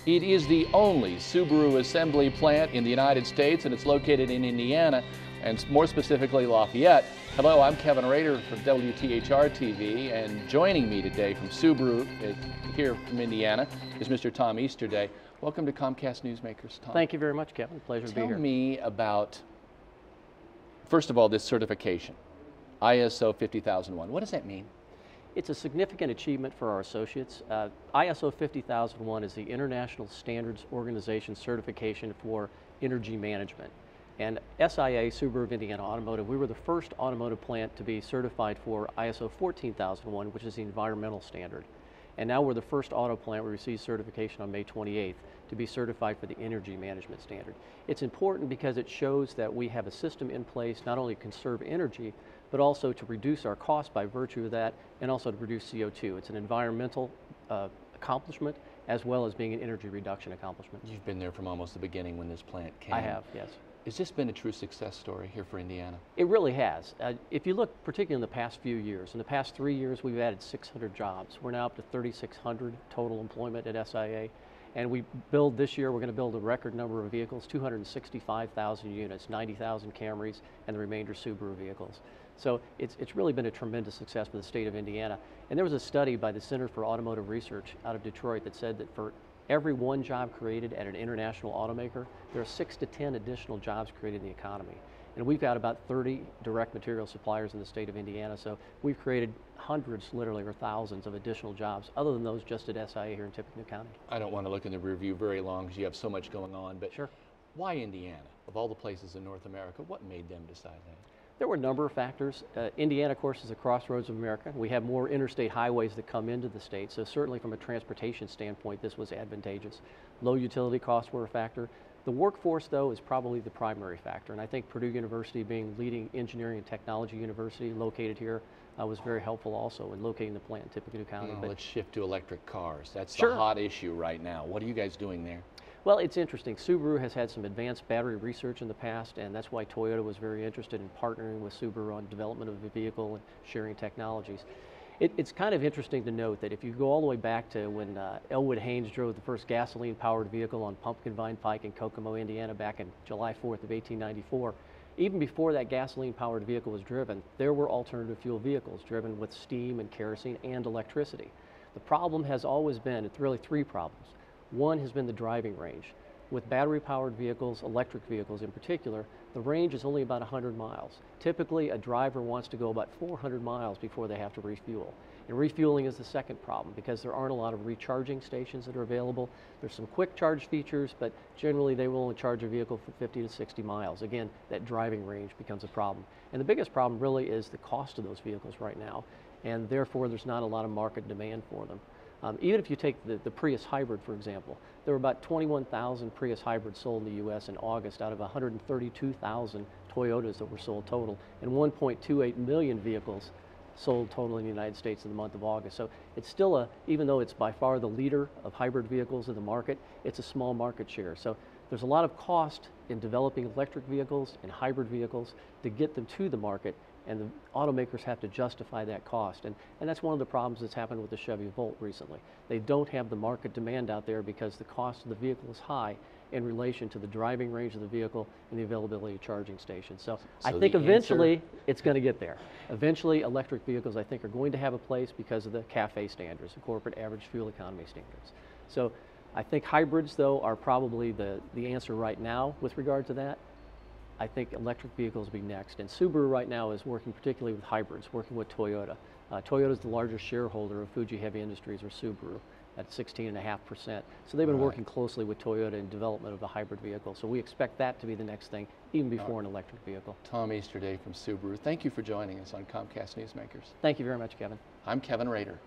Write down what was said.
It is the only Subaru assembly plant in the United States, and it's located in Indiana, and more specifically Lafayette. Hello, I'm Kevin Rader from WTHR TV, and joining me today from Subaru here from Indiana is Mr. Tom Easterday. Welcome to Comcast Newsmakers, Tom. Thank you very much, Kevin. Pleasure to be here. Tell me about, first of all, this certification, ISO 50001. What does that mean? It's a significant achievement for our associates. ISO 50001 is the International Standards Organization certification for energy management. And SIA, Subaru of Indiana Automotive, we were the first automotive plant to be certified for ISO 14001, which is the environmental standard. And now we're the first auto plant we received certification on May 28th to be certified for the energy management standard. It's important because it shows that we have a system in place not only to conserve energy, but also to reduce our costs by virtue of that, and also to reduce CO2. It's an environmental accomplishment as well as being an energy reduction accomplishment. You've been there from almost the beginning when this plant came. I have, yes. Has this been a true success story here for Indiana? It really has. If you look particularly in the past few years, in the past 3 years we've added 600 jobs. We're now up to 3,600 total employment at SIA. And we build this year, we're going to build a record number of vehicles, 265,000 units, 90,000 Camrys, and the remainder Subaru vehicles. So it's really been a tremendous success for the state of Indiana. And there was a study by the Center for Automotive Research out of Detroit that said that for every one job created at an international automaker, there are 6 to 10 additional jobs created in the economy. And we've got about 30 direct material suppliers in the state of Indiana, so we've created hundreds, literally, or thousands of additional jobs, other than those just at SIA here in Tippecanoe County. I don't want to look in the review very long because you have so much going on, but sure. Why Indiana? Of all the places in North America, what made them decide that? There were a number of factors. Indiana, of course, is the crossroads of America. We have more interstate highways that come into the state, so certainly from a transportation standpoint, this was advantageous. Low utility costs were a factor. The workforce, though, is probably the primary factor, and I think Purdue University, being leading engineering and technology university located here, was very helpful also in locating the plant in Tippecanoe County. Well, let's shift to electric cars. That's sure. The hot issue right now. What are you guys doing there? Well, it's interesting. Subaru has had some advanced battery research in the past, and that's why Toyota was very interested in partnering with Subaru on development of the vehicle and sharing technologies. It's kind of interesting to note that if you go all the way back to when Elwood Haynes drove the first gasoline-powered vehicle on Pumpkin Vine Pike in Kokomo, Indiana back in July 4th of 1894, even before that gasoline-powered vehicle was driven, there were alternative fuel vehicles driven with steam and kerosene and electricity. The problem has always been, it's really 3 problems. One has been the driving range. With battery-powered vehicles, electric vehicles in particular, the range is only about 100 miles. Typically, a driver wants to go about 400 miles before they have to refuel. And refueling is the second problem because there aren't a lot of recharging stations that are available. There's some quick charge features, but generally they will only charge a vehicle for 50 to 60 miles. Again, that driving range becomes a problem. And the biggest problem really is the cost of those vehicles right now, and therefore there's not a lot of market demand for them. Even if you take the Prius hybrid, for example, there were about 21,000 Prius hybrids sold in the U.S. in August out of 132,000 Toyotas that were sold total, and 1.28 million vehicles sold total in the United States in the month of August. So it's still even though it's by far the leader of hybrid vehicles in the market, it's a small market share. So there's a lot of cost in developing electric vehicles and hybrid vehicles to get them to the market, and the automakers have to justify that cost. And that's one of the problems that's happened with the Chevy Volt recently. They don't have the market demand out there because the cost of the vehicle is high in relation to the driving range of the vehicle and the availability of charging stations. So I think eventually it's going to get there. Eventually electric vehicles, I think, are going to have a place because of the CAFE standards, the corporate average fuel economy standards. So I think hybrids, though, are probably the answer right now with regard to that. I think electric vehicles will be next. And Subaru right now is working particularly with hybrids, working with Toyota. Toyota is the largest shareholder of Fuji Heavy Industries, or Subaru, at 16.5%. So they've been working closely with Toyota in development of the hybrid vehicle. So we expect that to be the next thing, even before an electric vehicle. Tom Easterday from Subaru, thank you for joining us on Comcast Newsmakers. Thank you very much, Kevin. I'm Kevin Rader.